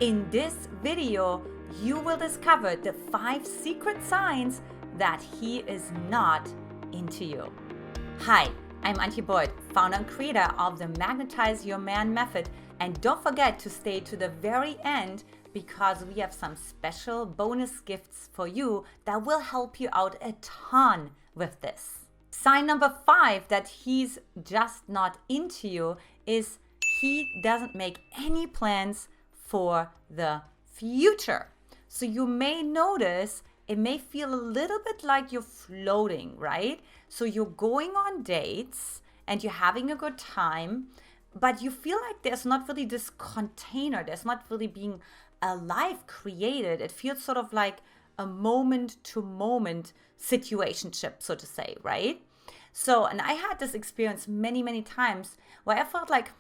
In this video, you will discover the 5 secret signs that he is not into you. Hi, I'm Antia, founder and creator of the Magnetize Your Man Method, and don't forget to stay to the very end because we have some special bonus gifts for you that will help you out a ton with this. Sign number 5 that he's just not into you is he doesn't make any plans for the future. So you may notice it may feel a little bit like you're floating, right? So you're going on dates and you're having a good time, but you feel like there's not really this container, there's not really being a life created. It feels sort of like a moment to moment situationship, so to say, right? So, and I had this experience many times where I felt like,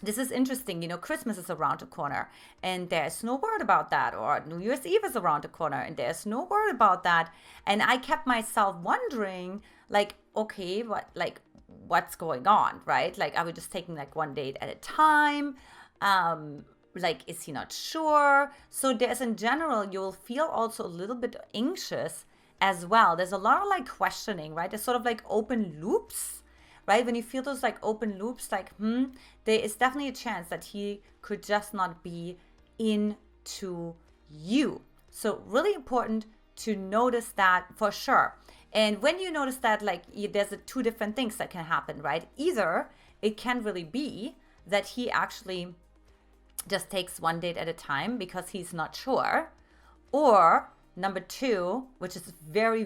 this is interesting. Christmas is around the corner and there's no word about that. Or New Year's Eve is around the corner and there's no word about that. And I kept myself wondering, like, okay, what's going on, right? Like, are we just taking like one date at a time? Like, is he not sure? So there's, in general, you'll feel also a little bit anxious as well. There's a lot of like questioning, right? There's sort of like open loops, right? When you feel those like open loops, like, there is definitely a chance that he could just not be into you. So really important to notice that for sure. And when you notice that, like, there's two different things that can happen, right? Either it can really be that he actually just takes one date at a time because he's not sure, or number 2, which is very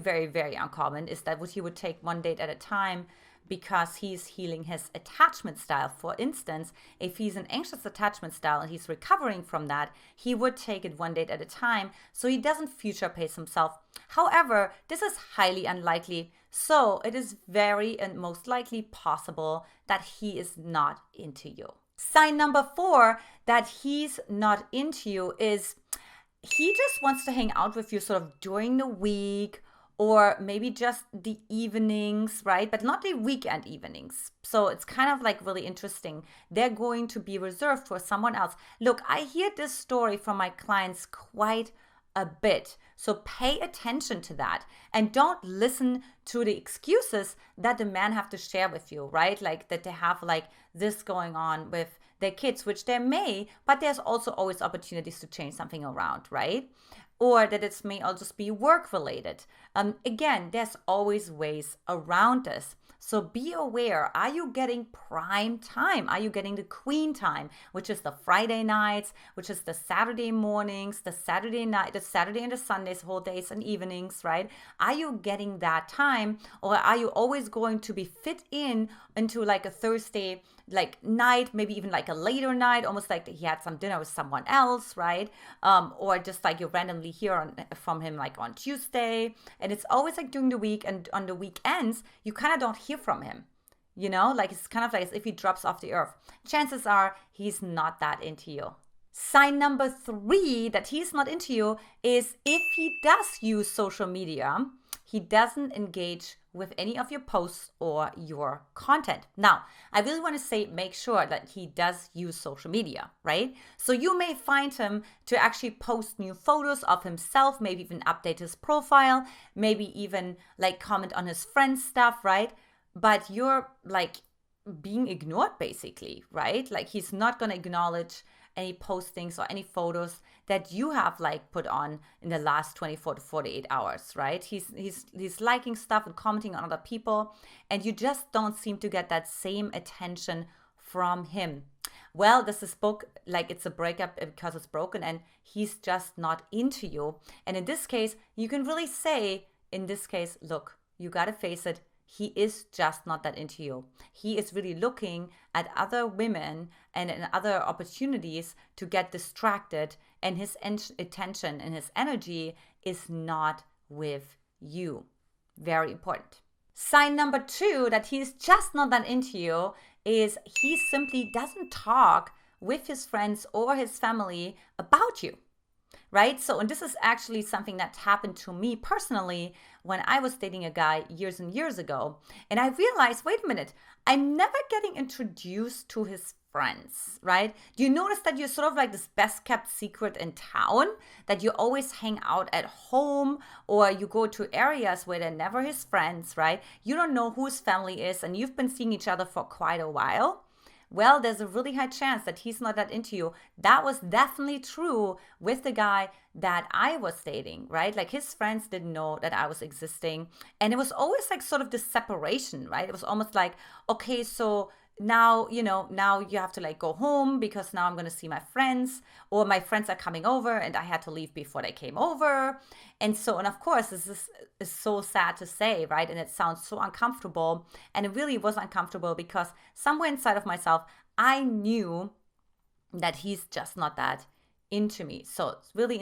uncommon, is that he would take one date at a time because he's healing his attachment style. For instance, if he's an anxious attachment style and he's recovering from that, he would take it one date at a time so he doesn't future pace himself. However, this is highly unlikely, so it is very and most likely possible that he is not into you. Sign number 4 that he's not into you is he just wants to hang out with you sort of during the week, or maybe just the evenings, right? But not the weekend evenings. So it's kind of like really interesting. They're going to be reserved for someone else. Look, I hear this story from my clients quite a bit. So pay attention to that and don't listen to the excuses that the men have to share with you, right? Like that they have like this going on with their kids, which there may, but there's also always opportunities to change something around, right? Or that it may all just be work related. Again, there's always ways around this. So be aware, are you getting prime time? Are you getting the queen time, which is the Friday nights, which is the Saturday mornings, the Saturday night, the Saturday and the Sundays, whole days and evenings, right? Are you getting that time, or are you always going to be fit into like a Thursday like night, maybe even like a later night, almost like he had some dinner with someone else, right? Or just like you randomly hear from him like on Tuesday, and it's always like during the week, and on the weekends you kind of don't hear from him, like it's kind of like as if he drops off the earth. Chances are he's not that into you. Sign number 3 that he's not into you is if he does use social media, he doesn't engage with any of your posts or your content. Now, I really want to say, make sure that he does use social media, right? So you may find him to actually post new photos of himself, maybe even update his profile, maybe even like comment on his friends' stuff, right? But you're like being ignored basically, right? Like he's not going to acknowledge any postings or any photos that you have like put on in the last 24 to 48 hours, right? He's liking stuff and commenting on other people, and you just don't seem to get that same attention from him. Well, this is like it's a breakup because it's broken and he's just not into you. And in this case, you can really say, in this case, look, you got to face it. He is just not that into you. He is really looking at other women and other opportunities to get distracted, and his attention and his energy is not with you. Very important. Sign number 2 that he's just not that into you is he simply doesn't talk with his friends or his family about you. Right? So, and this is actually something that happened to me personally when I was dating a guy years and years ago. And I realized, wait a minute, I'm never getting introduced to his friends, right? Do you notice that you're sort of like this best kept secret in town, that you always hang out at home or you go to areas where they're never his friends, right? You don't know who his family is and you've been seeing each other for quite a while. Well, there's a really high chance that he's not that into you. That was definitely true with the guy that I was dating, right? Like his friends didn't know that I was existing. And it was always like sort of this separation, right? It was almost like, okay, so now, now you have to like go home because now I'm going to see my friends, or my friends are coming over and I had to leave before they came over. And of course, this is so sad to say, right? And it sounds so uncomfortable. And it really was uncomfortable because somewhere inside of myself, I knew that he's just not that into me. So it's really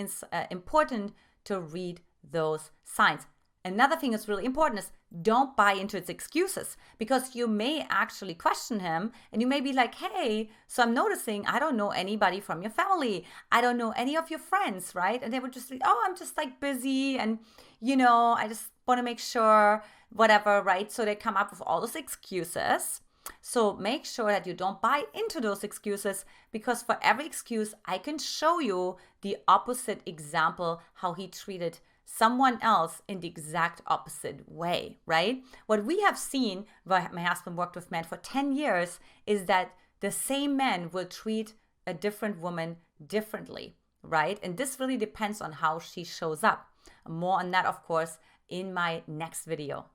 important to read those signs. Another thing that's really important is don't buy into its excuses, because you may actually question him and you may be like, hey, so I'm noticing I don't know anybody from your family. I don't know any of your friends, right? And they would just be, oh, I'm just like busy and, I just want to make sure, whatever, right? So they come up with all those excuses. So make sure that you don't buy into those excuses, because for every excuse, I can show you the opposite example, how he treated someone else in the exact opposite way, right? What we have seen, my husband worked with men for 10 years, is that the same man will treat a different woman differently, right? And this really depends on how she shows up. More on that, of course, in my next video.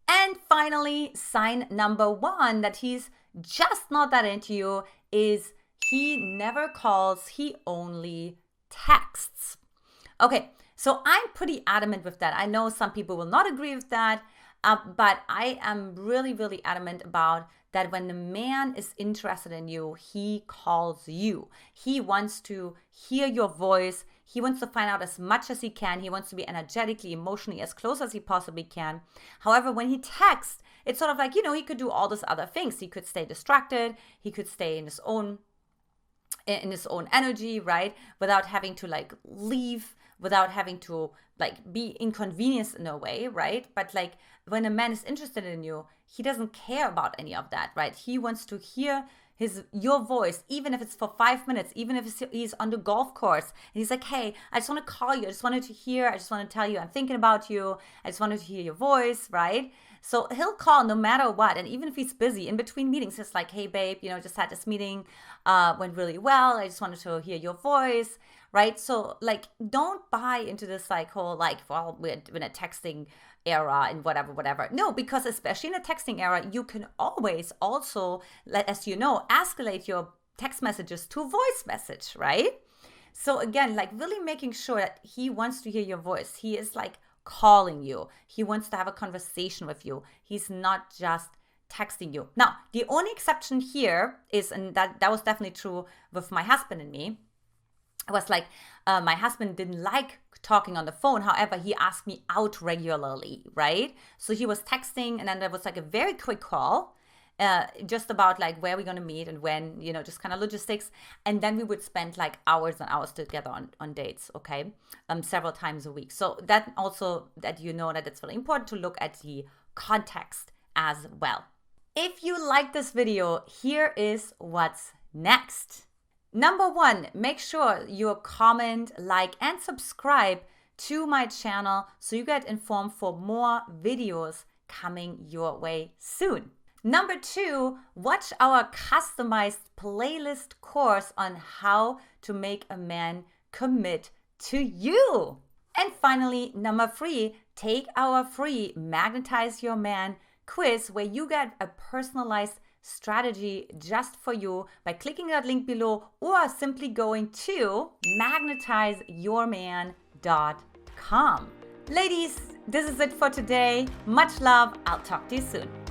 And finally, sign number 1 that he's just not that into you is he never calls, he only texts. Okay, so I'm pretty adamant with that. I know some people will not agree with that, but I am really, really adamant about that. When the man is interested in you, he calls you. He wants to hear your voice. He wants to find out as much as he can. He wants to be energetically, emotionally as close as he possibly can. However, when he texts, it's sort of like, he could do all those other things. He could stay distracted. He could stay in his own energy, right? Without having to like leave, without having to like be inconvenienced in a way, right? But like when a man is interested in you, he doesn't care about any of that, right? He wants to hear your voice, even if it's for 5 minutes, even if he's on the golf course and he's like, hey, I just want to call you. I just wanted to tell you I'm thinking about you. I just wanted to hear your voice, right? So he'll call no matter what. And even if he's busy in between meetings, it's like, hey, babe, just had this meeting, went really well. I just wanted to hear your voice, right? So like, don't buy into this like whole like, well, we're in a texting era and whatever. No, because especially in a texting era, you can always also, as you know, escalate your text messages to voice message, right? So again, like really making sure that he wants to hear your voice. He is like calling you. He wants to have a conversation with you. He's not just texting you. Now, the only exception here is, and that was definitely true with my husband and me, it was like my husband didn't like talking on the phone. However, he asked me out regularly, right? So he was texting, and then there was like a very quick call just about like where we're going to meet and when, just kind of logistics. And then we would spend like hours and hours together on dates, okay? Several times a week. So that also, that that it's really important to look at the context as well. If you like this video, here is what's next. Number 1, make sure you comment, like, and subscribe to my channel so you get informed for more videos coming your way soon. Number 2, watch our customized playlist course on how to make a man commit to you. And finally, number 3, take our free Magnetize Your Man quiz, where you get a personalized strategy just for you by clicking that link below or simply going to magnetizeyourman.com. Ladies, this is it for today. Much love. I'll talk to you soon.